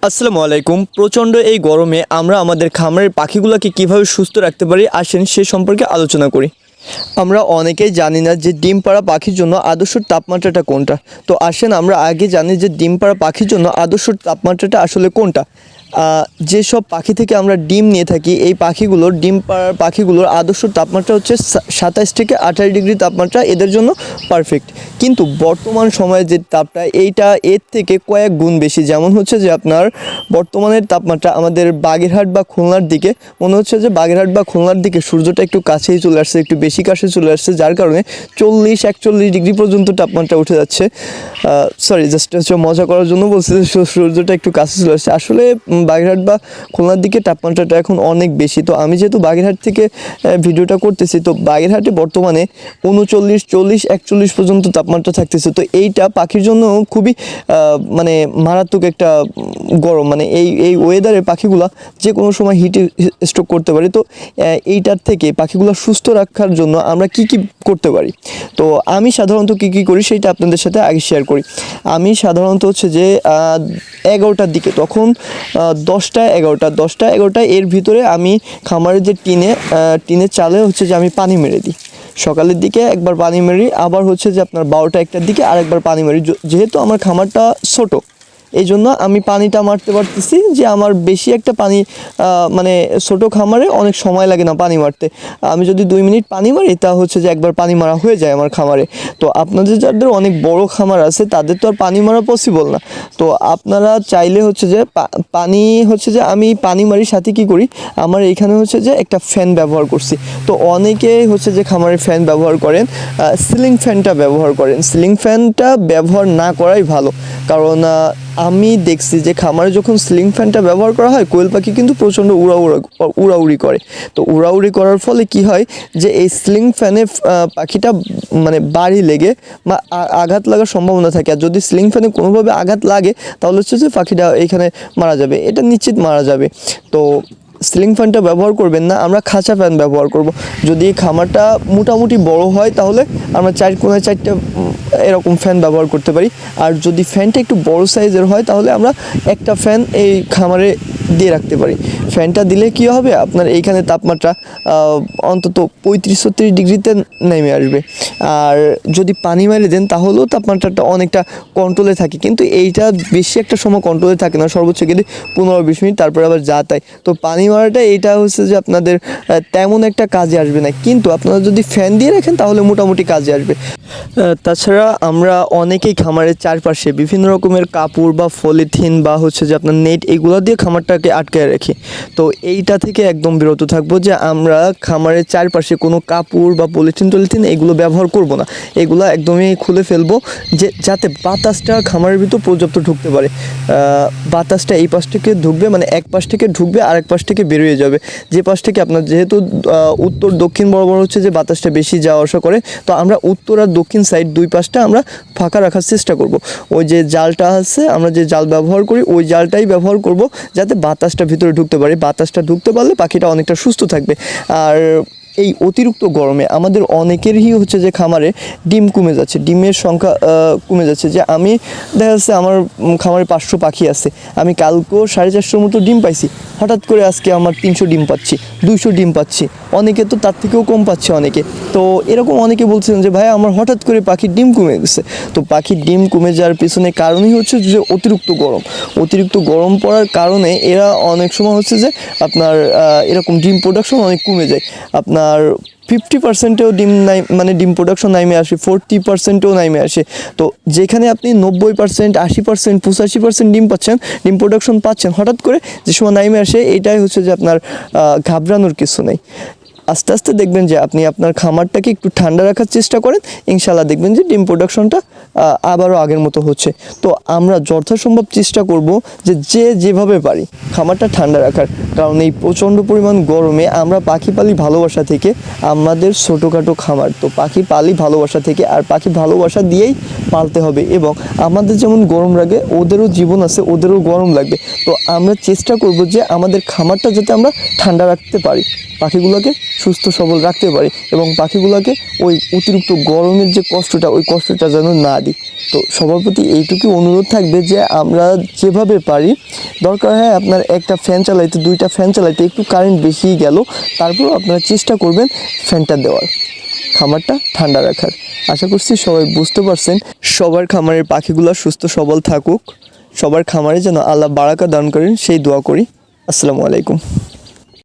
আসসালামু আলাইকুম। প্রচণ্ড এই গরমে আমরা আমাদের খামারের পাখিগুলোকে কিভাবে সুস্থ রাখতে পারি আসেন সে সম্পর্কে আলোচনা করি। আমরা অনেকেই জানি না যে ডিম পাড়া পাখির জন্য আদর্শ তাপমাত্রাটা কোনটা। তো আসেন আমরা আগে জানি যে ডিম পাড়া পাখির জন্য আদর্শ তাপমাত্রাটা আসলে কোনটা। যেসব পাখি থেকে আমরা ডিম নিয়ে থাকি এই পাখিগুলোর ডিম পাড়ার পাখিগুলোর আদর্শ তাপমাত্রা হচ্ছে 27 থেকে 28 ডিগ্রি তাপমাত্রা এদের জন্য পারফেক্ট। কিন্তু বর্তমান সময়ে যে তাপটা এইটা এর থেকে কয়েক গুণ বেশি। যেমন হচ্ছে যে আপনার বর্তমানের তাপমাত্রা আমাদের বাগেরহাট বা খুলনার দিকে মনে হচ্ছে যে বাগেরহাট বা খুলনার দিকে সূর্যটা একটু কাছেই চলে আসছে, একটু বেশি কাছে চলে আসছে, যার কারণে 40-41 ডিগ্রি পর্যন্ত তাপমাত্রা উঠে যাচ্ছে। সরি, জাস্ট হচ্ছে মজা করার জন্য বলছি যে সূর্যটা একটু কাছে চলে আসছে। আসলে বাগেরহাট বা খুলনার দিকে তাপমাত্রাটা এখন অনেক বেশি। তো আমি যেহেতু বাগেরহাট থেকে ভিডিওটা করতেছি, তো বাগেরহাটে বর্তমানে 39, 40, 41 পর্যন্ত তাপমাত্রা থাকতেছে। তো এইটা পাখির জন্য খুবই মানে মারাত্মক একটা গরম। মানে এই ওয়েদারে পাখিগুলো যে কোনো সময় হিট স্ট্রোক করতে পারে। তো এইটার থেকে পাখিগুলো সুস্থ রাখার জন্য আমরা কি করতে পারি। তো আমি সাধারণত কি করি সেটা আপনাদের সাথে আগে শেয়ার করি। আমি সাধারণত হচ্ছে যে 11টার দিকে, তখন 10টা 11টা এর ভিতরে আমি খামারের যে টিনের চালে হচ্ছে যে আমি পানি মেরে দিই। সকালের দিকে একবার পানি মেরি, আবার হচ্ছে যে আপনার 12টা 1টার দিকে আরেকবার পানি মেরি। যেহেতু আমার খামারটা ছোটো, এই জন্য আমি পানিটা মারতে পারতেছি যে আমার বেশি একটা পানি মানে ছোটো খামারে অনেক সময় লাগে না পানি মারতে। আমি যদি 2 মিনিট পানি মারি তা হচ্ছে যে একবার পানি মারা হয়ে যায় আমার খামারে। তো আপনাদের যাদের অনেক বড় খামার আছে তাদের তো আর পানি মারা পসিবল না। তো আপনারা চাইলে হচ্ছে যে পানি হচ্ছে যে আমি পানি মারির সাথে কি করি, আমার এইখানে হচ্ছে যে একটা ফ্যান ব্যবহার করছি। তো অনেকে হচ্ছে যে খামারে ফ্যান ব্যবহার করেন, সিলিং ফ্যানটা ব্যবহার করেন। সিলিং ফ্যানটা ব্যবহার না করাই ভালো, কারণ আমি দেখছি যে খামারে যখন সিলিং ফ্যানটা ব্যবহার করা হয় কোয়েল পাখি কিন্তু প্রচণ্ড উড়াউড়ি করে। তো উড়াউড়ি করার ফলে কি হয় যে এই সিলিং ফ্যানে পাখিটা মানে বাড়ি লেগে বা আঘাত লাগার সম্ভাবনা থাকে। আর যদি সিলিং ফ্যানে কোনোভাবে আঘাত লাগে তাহলে হচ্ছে যে পাখিটা এইখানে মারা যাবে, এটা নিশ্চিত মারা যাবে। তো সিলিং ফ্যানটা ব্যবহার করবেন না, আমরা খাঁচা ফ্যান ব্যবহার করব। যদি খামারটা মোটামুটি বড় হয় তাহলে আমরা 4 কোণায় 4টা এরকম ফ্যান ব্যবহার করতে পারি। আর যদি ফ্যানটা একটু বড় সাইজের হয় তাহলে আমরা একটা ফ্যান এই খামারে দিয়ে রাখতে পারি। ফ্যানটা দিলে কি হবে, আপনার এইখানে তাপমাত্রা অন্তত 35-36 ডিগ্রিতে নেমে আসবে। আর যদি পানি মেরে দেন তাহলেও তাপমাত্রাটা অনেকটা কন্ট্রোলে থাকে, কিন্তু এইটা বেশি একটা সময় কন্ট্রোলে থাকে না, সর্বোচ্চ গেলে 15-20 মিনিট, তারপরে আবার যা তাই। তো পানি মারাটা এইটা হচ্ছে যে আপনাদের তেমন একটা কাজে আসবে না, কিন্তু আপনারা যদি ফ্যান দিয়ে রাখেন তাহলে মোটামুটি কাজে আসবে। তাছাড়া আমরা অনেকেই খামারের চারপাশে বিভিন্ন রকমের কাপড় বা পলিথিন বা হচ্ছে যে আপনার নেট এগুলো দিয়ে খামারটাকে আটকায় রাখি। তো এইটা থেকে একদম বিরত থাকবো যে আমরা খামারের চারপাশে কোনো কাপড় বা পলিথিন এগুলো ব্যবহার করব না। এগুলো একদমই খুলে ফেলবো যে যাতে বাতাসটা খামারের ভিতর পর্যাপ্ত ঢুকতে পারে। বাতাসটা এই পাশ থেকে ঢুকবে, মানে এক পাশ থেকে ঢুকবে আর এক পাশ থেকে বেরিয়ে যাবে। যে পাশ থেকে আপনার যেহেতু উত্তর দক্ষিণ বরাবর হচ্ছে যে বাতাসটা বেশি যাওয়া আসা করে, তো আমরা উত্তর আর দক্ষিণ সাইড দুই পাশটা আমরা ফাঁকা রাখার চেষ্টা করব। ওই যে জালটা আছে, আমরা যে জাল ব্যবহার করি ওই জালটাই ব্যবহার করব যাতে বাতাসটা ভিতরে ঢুকতে পারে। বাতাসটা ঢুকতে পারলে পাখিটা অনেকটা সুস্থ থাকবে। আর এই অতিরিক্ত গরমে আমাদের অনেকেরই হচ্ছে যে খামারে ডিম কমে যাচ্ছে, ডিমের সংখ্যা কমে যাচ্ছে। যে আমি দেখা যাচ্ছে আমার খামারে 500 পাখি আছে, আমি কালকেও 450 মতো ডিম পাইছি, হঠাৎ করে আজকে আমার 300 ডিম পাচ্ছি, 200 ডিম পাচ্ছি, অনেকে তো তার থেকেও কম পাচ্ছে অনেকে। তো এরকম অনেকে বলছেন যে ভাই আমার হঠাৎ করে পাখির ডিম কমে গেছে। তো পাখির ডিম কমে যাওয়ার পিছনে কারণই হচ্ছে যে অতিরিক্ত গরম পড়ার কারণে এরা অনেক সময় হচ্ছে যে আপনার এরকম ডিম প্রোডাকশন অনেক কমে যায়। আপনার 50%ও ডিম নাই, মানে ডিম প্রোডাকশন নামে আসে, 40%ও নামে আসে। তো যেখানে আপনি 90%, 80%, 85% ডিম পাচ্ছেন, ডিম প্রোডাকশন পাচ্ছেন, হঠাৎ করে যে সময় নামে আসে, এটাই হচ্ছে যে আপনার ঘাবড়ানোর কিছু নেই। আস্তে আস্তে দেখবেন যে আপনি আপনার খামারটাকে একটু ঠান্ডা রাখার চেষ্টা করেন, ইনশাল্লাহ দেখবেন যে ডিম প্রোডাকশনটা আবারও আগের মতো হচ্ছে। তো আমরা যথাসম্ভব চেষ্টা করব যে যেভাবে পারি খামারটা ঠান্ডা রাখার, কারণ এই প্রচণ্ড পরিমাণ গরমে আমরা পাখি পালি ভালোবাসা থেকে, আমাদের ছোটোখাটো খামার, তো পাখি পালি ভালোবাসা থেকে, আর পাখি ভালোবাসা দিয়েই পালতে হবে। এবং আমাদের যেমন গরম লাগে ওদেরও জীবন আছে, ওদেরও গরম লাগবে। তো আমরা চেষ্টা করব যে আমাদের খামারটা যাতে আমরা ঠান্ডা রাখতে পারি। পাখিগুলোকে সুস্থ সবল রাখতে পারি এবং পাখিগুলোকে ওই অতিরিক্ত গরমের যে কষ্টটা ওই কষ্টটা যেন না দিই। তো সবার প্রতি এইটুকু অনুরোধ থাকবে যে আমরা যেভাবে পারি, দরকার হয় আপনার একটা ফ্যান চালাইতে, 2টা ফ্যান চালাইতে একটু কারেন্ট বেশি গেল, তারপরও আপনারা চেষ্টা করবেন ফ্যানটা দেওয়ার, খামারটা ঠান্ডা রাখার। আশা করছি সবাই বুঝতে পারছেন। সবার খামারের পাখিগুলো সুস্থ সবল থাকুক, সবার খামারে যেন আল্লাহ বারাকা দান করেন সেই দোয়া করি। আসসালামু আলাইকুম।